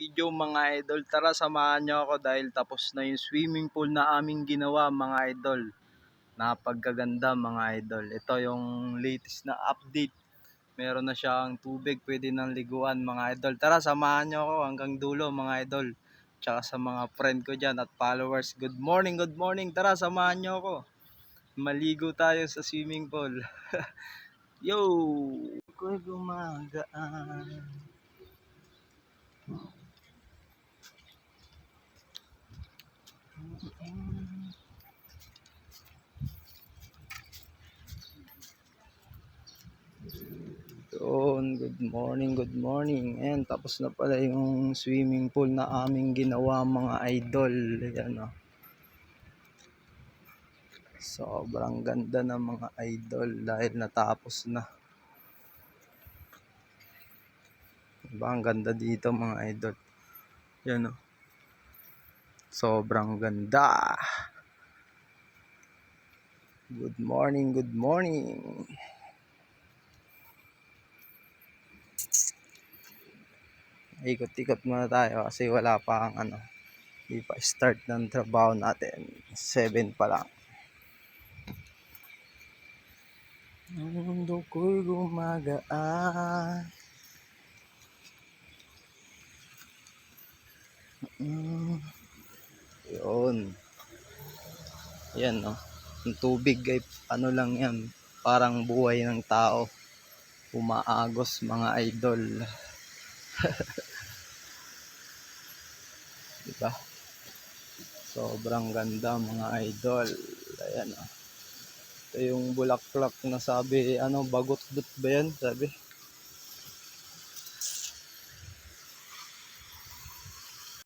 video mga idol. Tara samahan nyo ako dahil tapos na yung swimming pool na aming ginawa mga idol. Napagkaganda mga idol. Ito yung latest na update. Meron na siyang tubig, pwede nang liguan mga idol. Tara samahan nyo ako hanggang dulo mga idol. Tsaka sa mga friend ko dyan at followers. Good morning, good morning. Tara samahan nyo ako. Maligo tayo sa swimming pool. Yo! Ako'y gumagaan. Yun, good morning, good morning. And tapos na pala yung swimming pool na aming ginawa mga idol. Ayan o. Sobrang ganda ng mga idol dahil natapos na. Diba ang ganda dito mga idol. Yan o. Sobrang ganda. Good morning, good morning. Ikot-ikot muna tayo kasi wala pa ang hindi pa start ng trabaho natin. 7 pa lang. Ang mundo ko'y gumagaan. Yun. Yan no. Ang tubig ay lang yan. Parang buhay ng tao. Umaagos mga idol. Diba? Sobrang ganda mga idol. Ayan o. Ito yung bulaklak na sabi, bagot ba yan? Sabi.